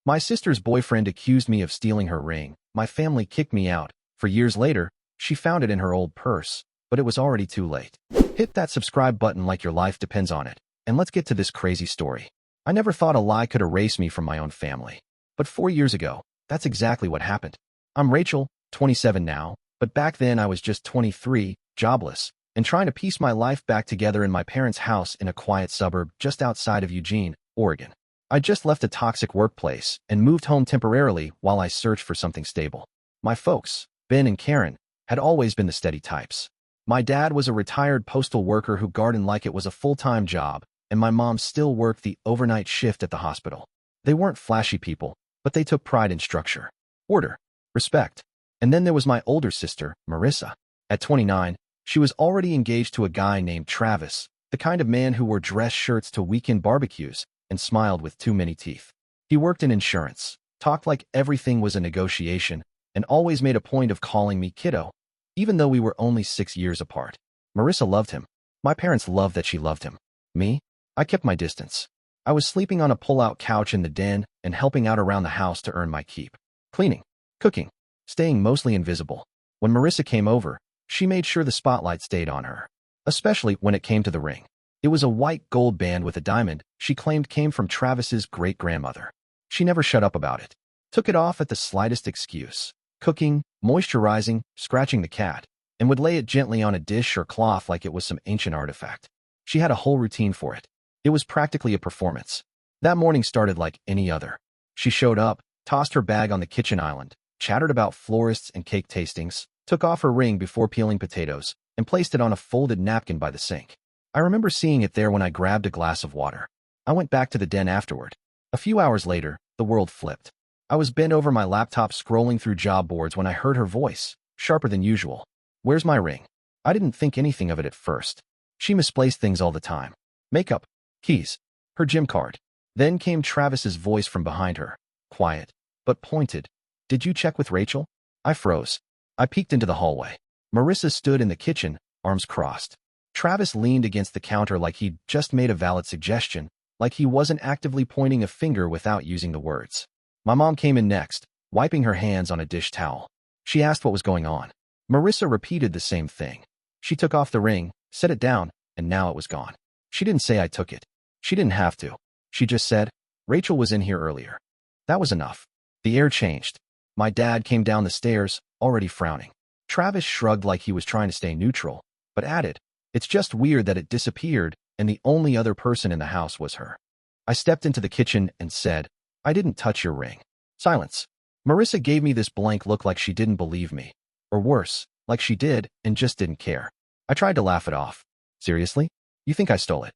My sister's boyfriend accused me of stealing her ring. My family kicked me out. For years later, she found it in her old purse, but it was already too late. Hit that subscribe button like your life depends on it, and let's get to this crazy story. I never thought a lie could erase me from my own family. But 4 years ago, that's exactly what happened. I'm Rachel, 27 now, but back then I was just 23, jobless, and trying to piece my life back together in my parents' house in a quiet suburb just outside of Eugene, Oregon. I just left a toxic workplace and moved home temporarily while I searched for something stable. My folks, Ben and Karen, had always been the steady types. My dad was a retired postal worker who gardened like it was a full-time job, and my mom still worked the overnight shift at the hospital. They weren't flashy people, but they took pride in structure, order, respect. And then there was my older sister, Marissa. At 29, she was already engaged to a guy named Travis, the kind of man who wore dress shirts to weekend barbecues and smiled with too many teeth. He worked in insurance, talked like everything was a negotiation, and always made a point of calling me kiddo, even though we were only 6 years apart. Marissa loved him. My parents loved that she loved him. Me? I kept my distance. I was sleeping on a pull-out couch in the den and helping out around the house to earn my keep. Cleaning, cooking, staying mostly invisible. When Marissa came over, she made sure the spotlight stayed on her, especially when it came to the ring. It was a white gold band with a diamond she claimed came from Travis's great-grandmother. She never shut up about it. Took it off at the slightest excuse. Cooking, moisturizing, scratching the cat, and would lay it gently on a dish or cloth like it was some ancient artifact. She had a whole routine for it. It was practically a performance. That morning started like any other. She showed up, tossed her bag on the kitchen island, chattered about florists and cake tastings, took off her ring before peeling potatoes, and placed it on a folded napkin by the sink. I remember seeing it there when I grabbed a glass of water. I went back to the den afterward. A few hours later, the world flipped. I was bent over my laptop scrolling through job boards when I heard her voice, sharper than usual. "Where's my ring?" I didn't think anything of it at first. She misplaced things all the time. Makeup, keys, her gym card. Then came Travis's voice from behind her, quiet, but pointed. "Did you check with Rachel?" I froze. I peeked into the hallway. Marissa stood in the kitchen, arms crossed. Travis leaned against the counter like he'd just made a valid suggestion, like he wasn't actively pointing a finger without using the words. My mom came in next, wiping her hands on a dish towel. She asked what was going on. Marissa repeated the same thing. She took off the ring, set it down, and now it was gone. She didn't say I took it. She didn't have to. She just said, "Rachel was in here earlier." That was enough. The air changed. My dad came down the stairs, already frowning. Travis shrugged like he was trying to stay neutral, but added, "It's just weird that it disappeared, and the only other person in the house was her." I stepped into the kitchen and said, "I didn't touch your ring." Silence. Marissa gave me this blank look like she didn't believe me. Or worse, like she did and just didn't care. I tried to laugh it off. "Seriously? You think I stole it?"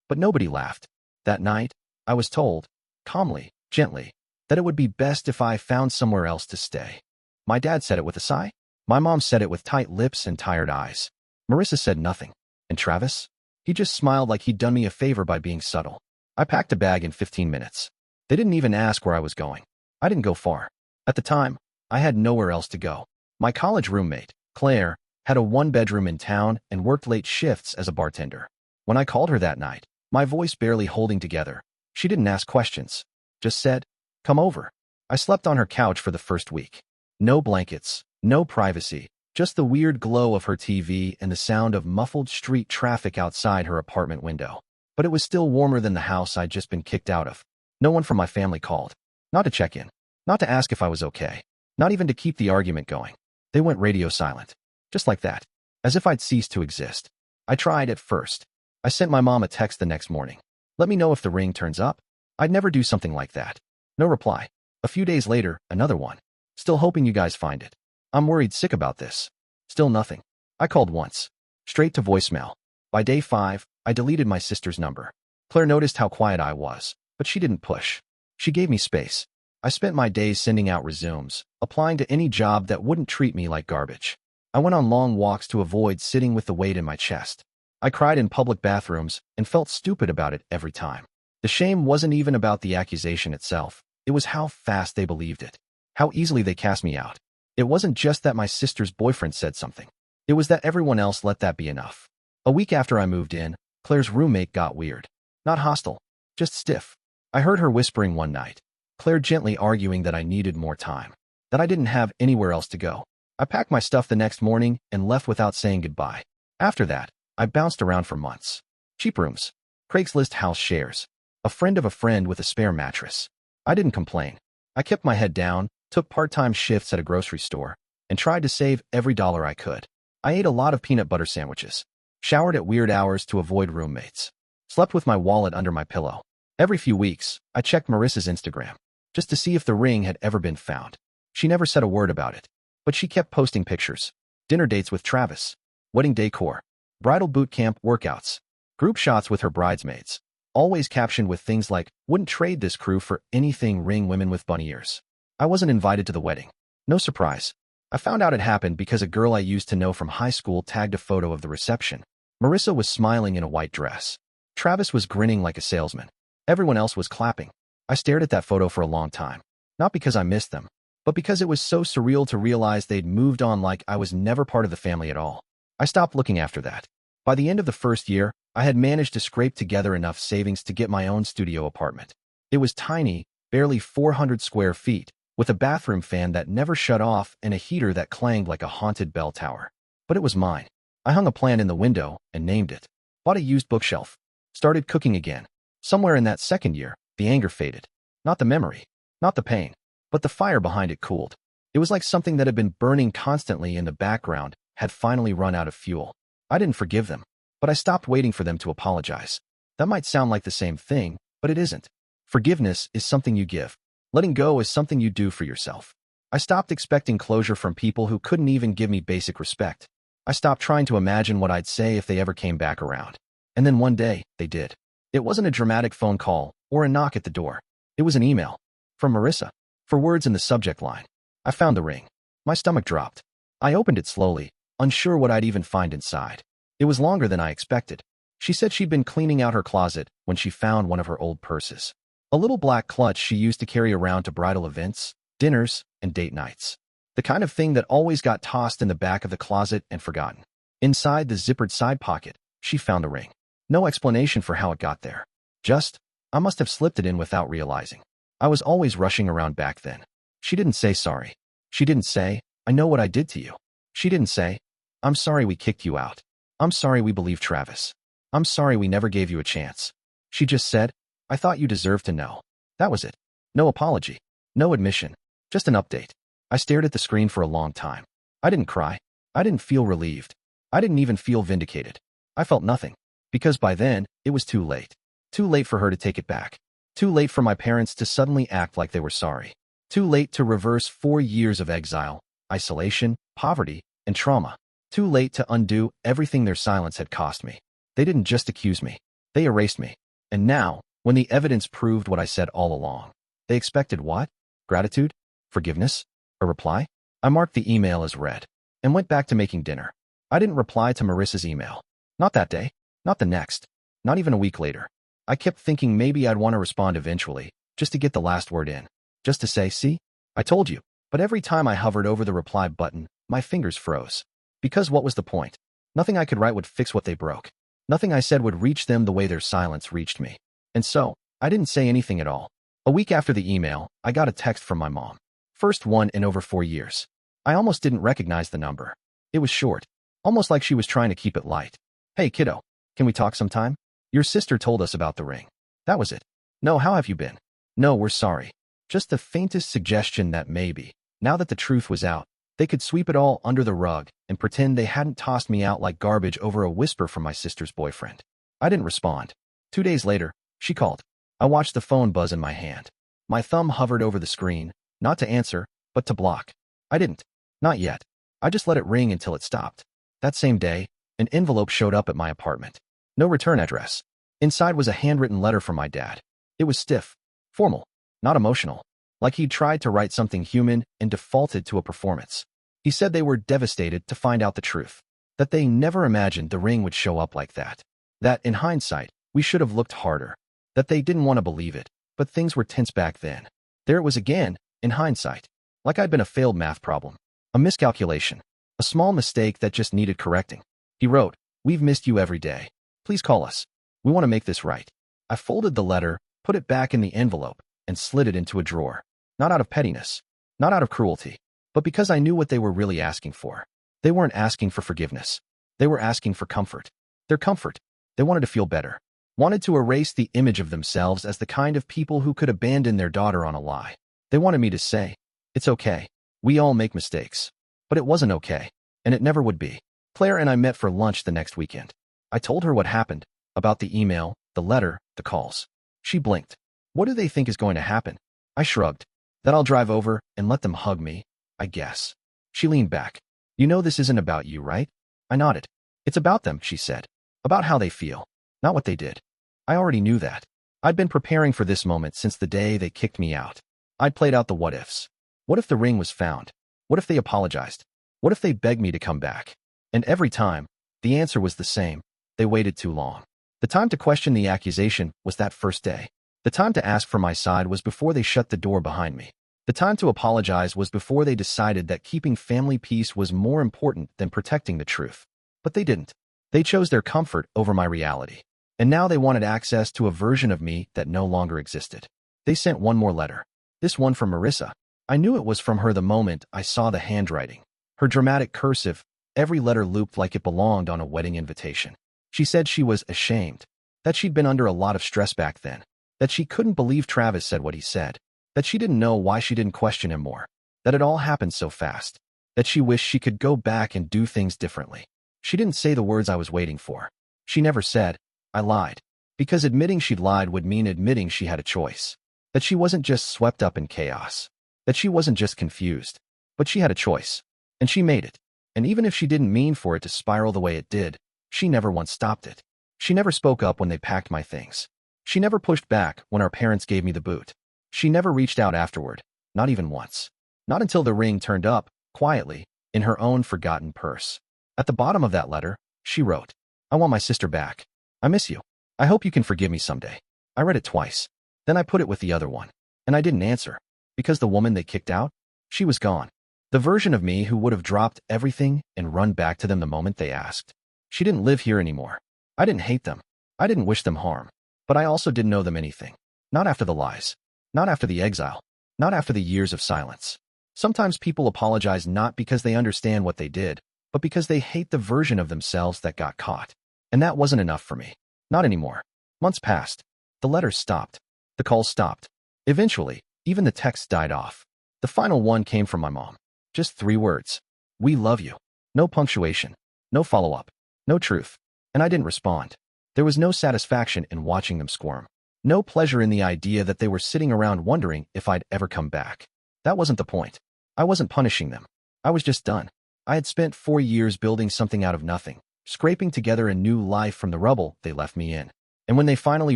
But nobody laughed. That night, I was told, calmly, gently, that it would be best if I found somewhere else to stay. My dad said it with a sigh. My mom said it with tight lips and tired eyes. Marissa said nothing. And Travis? He just smiled like he'd done me a favor by being subtle. I packed a bag in 15 minutes. They didn't even ask where I was going. I didn't go far. At the time, I had nowhere else to go. My college roommate, Claire, had a one-bedroom in town and worked late shifts as a bartender. When I called her that night, my voice barely holding together, she didn't ask questions. Just said, "Come over." I slept on her couch for the first week. No blankets, no privacy, just the weird glow of her TV and the sound of muffled street traffic outside her apartment window. But it was still warmer than the house I'd just been kicked out of. No one from my family called. Not to check in. Not to ask if I was okay. Not even to keep the argument going. They went radio silent. Just like that. As if I'd ceased to exist. I tried at first. I sent my mom a text the next morning. "Let me know if the ring turns up." I'd never do something like that. No reply. A few days later, another one. "Still hoping you guys find it. I'm worried sick about this." Still nothing. I called once. Straight to voicemail. By day 5, I deleted my sister's number. Claire noticed how quiet I was, but she didn't push. She gave me space. I spent my days sending out resumes, applying to any job that wouldn't treat me like garbage. I went on long walks to avoid sitting with the weight in my chest. I cried in public bathrooms and felt stupid about it every time. The shame wasn't even about the accusation itself. It was how fast they believed it. How easily they cast me out. It wasn't just that my sister's boyfriend said something. It was that everyone else let that be enough. A week after I moved in, Claire's roommate got weird. Not hostile, just stiff. I heard her whispering one night. Claire gently arguing that I needed more time, that I didn't have anywhere else to go. I packed my stuff the next morning and left without saying goodbye. After that, I bounced around for months. Cheap rooms, Craigslist house shares, a friend of a friend with a spare mattress. I didn't complain. I kept my head down, took part-time shifts at a grocery store, and tried to save every dollar I could. I ate a lot of peanut butter sandwiches, showered at weird hours to avoid roommates, slept with my wallet under my pillow. Every few weeks, I checked Marissa's Instagram, just to see if the ring had ever been found. She never said a word about it, but she kept posting pictures, dinner dates with Travis, wedding decor, bridal boot camp workouts, group shots with her bridesmaids, always captioned with things like, "Wouldn't trade this crew for anything, ring women with bunny ears." I wasn't invited to the wedding. No surprise. I found out it happened because a girl I used to know from high school tagged a photo of the reception. Marissa was smiling in a white dress. Travis was grinning like a salesman. Everyone else was clapping. I stared at that photo for a long time. Not because I missed them, but because it was so surreal to realize they'd moved on like I was never part of the family at all. I stopped looking after that. By the end of the first year, I had managed to scrape together enough savings to get my own studio apartment. It was tiny, barely 400 square feet, with a bathroom fan that never shut off and a heater that clanged like a haunted bell tower. But it was mine. I hung a plant in the window and named it. Bought a used bookshelf. Started cooking again. Somewhere in that second year, the anger faded. Not the memory, not the pain, but the fire behind it cooled. It was like something that had been burning constantly in the background had finally run out of fuel. I didn't forgive them, but I stopped waiting for them to apologize. That might sound like the same thing, but it isn't. Forgiveness is something you give. Letting go is something you do for yourself. I stopped expecting closure from people who couldn't even give me basic respect. I stopped trying to imagine what I'd say if they ever came back around. And then one day, they did. It wasn't a dramatic phone call or a knock at the door. It was an email. From Marissa. 4 words in the subject line. I found the ring. My stomach dropped. I opened it slowly, unsure what I'd even find inside. It was longer than I expected. She said she'd been cleaning out her closet when she found one of her old purses. A little black clutch she used to carry around to bridal events, dinners, and date nights. The kind of thing that always got tossed in the back of the closet and forgotten. Inside the zippered side pocket, she found the ring. No explanation for how it got there. Just, I must have slipped it in without realizing. I was always rushing around back then. She didn't say sorry. She didn't say, "I know what I did to you." She didn't say, "I'm sorry we kicked you out. I'm sorry we believed Travis. I'm sorry we never gave you a chance." She just said, "I thought you deserved to know." That was it. No apology. No admission. Just an update. I stared at the screen for a long time. I didn't cry. I didn't feel relieved. I didn't even feel vindicated. I felt nothing. Because by then, it was too late. Too late for her to take it back. Too late for my parents to suddenly act like they were sorry. Too late to reverse 4 years of exile, isolation, poverty, and trauma. Too late to undo everything their silence had cost me. They didn't just accuse me. They erased me. And now, when the evidence proved what I said all along, they expected what? Gratitude? Forgiveness? A reply? I marked the email as read and went back to making dinner. I didn't reply to Marissa's email. Not that day. Not the next. Not even a week later. I kept thinking maybe I'd want to respond eventually, just to get the last word in. Just to say, "See? I told you." But every time I hovered over the reply button, my fingers froze. Because what was the point? Nothing I could write would fix what they broke. Nothing I said would reach them the way their silence reached me. And so, I didn't say anything at all. A week after the email, I got a text from my mom. First one in over 4 years. I almost didn't recognize the number. It was short, almost like she was trying to keep it light. "Hey, kiddo, can we talk sometime? Your sister told us about the ring." That was it. No, "How have you been?" No, "We're sorry." Just the faintest suggestion that maybe, now that the truth was out, they could sweep it all under the rug and pretend they hadn't tossed me out like garbage over a whisper from my sister's boyfriend. I didn't respond. 2 days later, she called. I watched the phone buzz in my hand. My thumb hovered over the screen, not to answer, but to block. I didn't. Not yet. I just let it ring until it stopped. That same day, an envelope showed up at my apartment. No return address. Inside was a handwritten letter from my dad. It was stiff, formal, not emotional, like he'd tried to write something human and defaulted to a performance. He said they were devastated to find out the truth, that they never imagined the ring would show up like that, that, in hindsight, we should have looked harder, that they didn't want to believe it, but things were tense back then. There it was again, in hindsight, like I'd been a failed math problem, a miscalculation, a small mistake that just needed correcting. He wrote, "We've missed you every day. Please call us. We want to make this right." I folded the letter, put it back in the envelope, and slid it into a drawer. Not out of pettiness, not out of cruelty, but because I knew what they were really asking for. They weren't asking for forgiveness. They were asking for comfort. Their comfort. They wanted to feel better. Wanted to erase the image of themselves as the kind of people who could abandon their daughter on a lie. They wanted me to say, "It's okay. We all make mistakes." But it wasn't okay, and it never would be. Claire and I met for lunch the next weekend. I told her what happened, about the email, the letter, the calls. She blinked. What do they think is going to happen? I shrugged. That I'll drive over and let them hug me, I guess. She leaned back. You know this isn't about you, right? I nodded. It's about them, she said. About how they feel, not what they did. I already knew that. I'd been preparing for this moment since the day they kicked me out. I'd played out the what-ifs. What if the ring was found? What if they apologized? What if they begged me to come back? And every time, the answer was the same. They waited too long. The time to question the accusation was that first day. The time to ask for my side was before they shut the door behind me. The time to apologize was before they decided that keeping family peace was more important than protecting the truth. But they didn't. They chose their comfort over my reality. And now they wanted access to a version of me that no longer existed. They sent one more letter. This one from Marissa. I knew it was from her the moment I saw the handwriting. Her dramatic cursive, every letter looped like it belonged on a wedding invitation. She said she was ashamed, that she'd been under a lot of stress back then, that she couldn't believe Travis said what he said, that she didn't know why she didn't question him more, that it all happened so fast, that she wished she could go back and do things differently. She didn't say the words I was waiting for. She never said, I lied, because admitting she'd lied would mean admitting she had a choice, that she wasn't just swept up in chaos, that she wasn't just confused, but she had a choice, and she made it. And even if she didn't mean for it to spiral the way it did, she never once stopped it. She never spoke up when they packed my things. She never pushed back when our parents gave me the boot. She never reached out afterward, not even once. Not until the ring turned up, quietly, in her own forgotten purse. At the bottom of that letter, she wrote, I want my sister back. I miss you. I hope you can forgive me someday. I read it twice. Then I put it with the other one. And I didn't answer. Because the woman they kicked out, she was gone. The version of me who would have dropped everything and run back to them the moment they asked. She didn't live here anymore. I didn't hate them. I didn't wish them harm. But I also didn't owe them anything. Not after the lies. Not after the exile. Not after the years of silence. Sometimes people apologize not because they understand what they did, but because they hate the version of themselves that got caught. And that wasn't enough for me. Not anymore. Months passed. The letters stopped. The calls stopped. Eventually, even the texts died off. The final one came from my mom. Just 3 words. We love you. No punctuation. No follow-up. No truth. And I didn't respond. There was no satisfaction in watching them squirm. No pleasure in the idea that they were sitting around wondering if I'd ever come back. That wasn't the point. I wasn't punishing them. I was just done. I had spent 4 years building something out of nothing, scraping together a new life from the rubble they left me in. And when they finally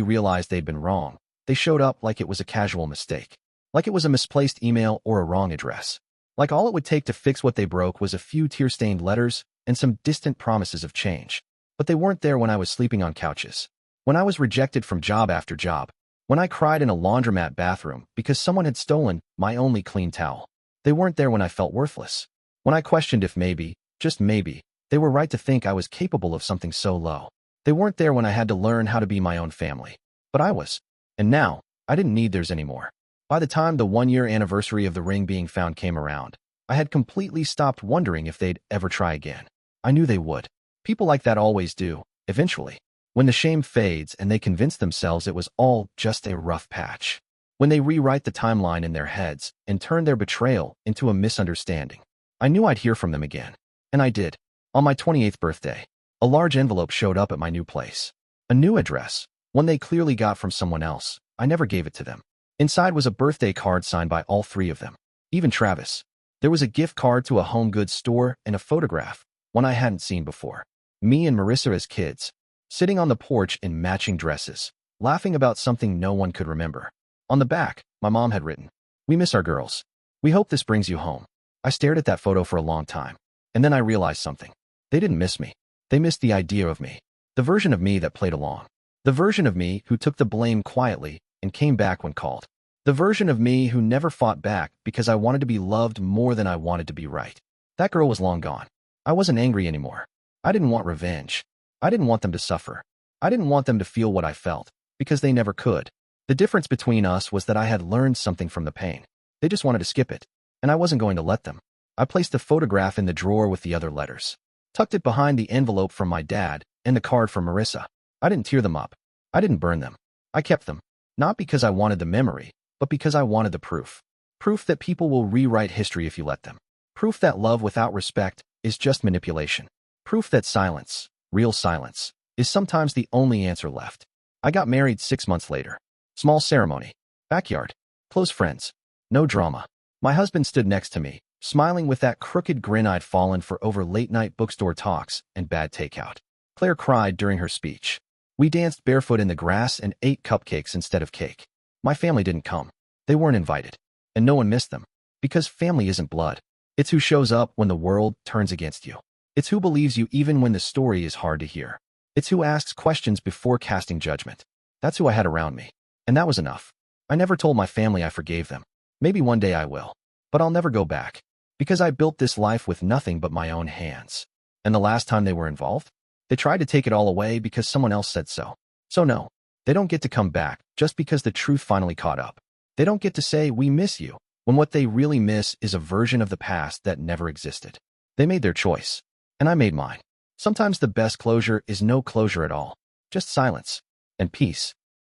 realized they'd been wrong, they showed up like it was a casual mistake. Like it was a misplaced email or a wrong address. Like all it would take to fix what they broke was a few tear-stained letters and some distant promises of change. But they weren't there when I was sleeping on couches. When I was rejected from job after job. When I cried in a laundromat bathroom because someone had stolen my only clean towel. They weren't there when I felt worthless. When I questioned if maybe, just maybe, they were right to think I was capable of something so low. They weren't there when I had to learn how to be my own family. But I was. And now, I didn't need theirs anymore. By the time the 1-year anniversary of the ring being found came around, I had completely stopped wondering if they'd ever try again. I knew they would. People like that always do, eventually. When the shame fades and they convince themselves it was all just a rough patch. When they rewrite the timeline in their heads and turn their betrayal into a misunderstanding. I knew I'd hear from them again. And I did. On my 28th birthday, a large envelope showed up at my new place. A new address, one they clearly got from someone else. I never gave it to them. Inside was a birthday card signed by all 3 of them. Even Travis. There was a gift card to a home goods store and a photograph, one I hadn't seen before. Me and Marissa as kids, sitting on the porch in matching dresses, laughing about something no one could remember. On the back, my mom had written, "We miss our girls. We hope this brings you home." I stared at that photo for a long time. And then I realized something. They didn't miss me. They missed the idea of me. The version of me that played along. The version of me who took the blame quietly and came back when called. The version of me who never fought back because I wanted to be loved more than I wanted to be right. That girl was long gone. I wasn't angry anymore. I didn't want revenge. I didn't want them to suffer. I didn't want them to feel what I felt, because they never could. The difference between us was that I had learned something from the pain. They just wanted to skip it, and I wasn't going to let them. I placed the photograph in the drawer with the other letters, tucked it behind the envelope from my dad and the card from Marissa. I didn't tear them up. I didn't burn them. I kept them, not because I wanted the memory, but because I wanted the proof. Proof that people will rewrite history if you let them. Proof that love without respect is just manipulation. Proof that silence, real silence, is sometimes the only answer left. I got married 6 months later. Small ceremony. Backyard. Close friends. No drama. My husband stood next to me, smiling with that crooked grin I'd fallen for over late-night bookstore talks and bad takeout. Claire cried during her speech. We danced barefoot in the grass and ate cupcakes instead of cake. My family didn't come. They weren't invited. And no one missed them. Because family isn't blood. It's who shows up when the world turns against you. It's who believes you even when the story is hard to hear. It's who asks questions before casting judgment. That's who I had around me. And that was enough. I never told my family I forgave them. Maybe one day I will. But I'll never go back. Because I built this life with nothing but my own hands. And the last time they were involved, they tried to take it all away because someone else said so. So no, they don't get to come back just because the truth finally caught up. They don't get to say, we miss you, when what they really miss is a version of the past that never existed. They made their choice. And I made mine. Sometimes the best closure is no closure at all. Just silence. And peace.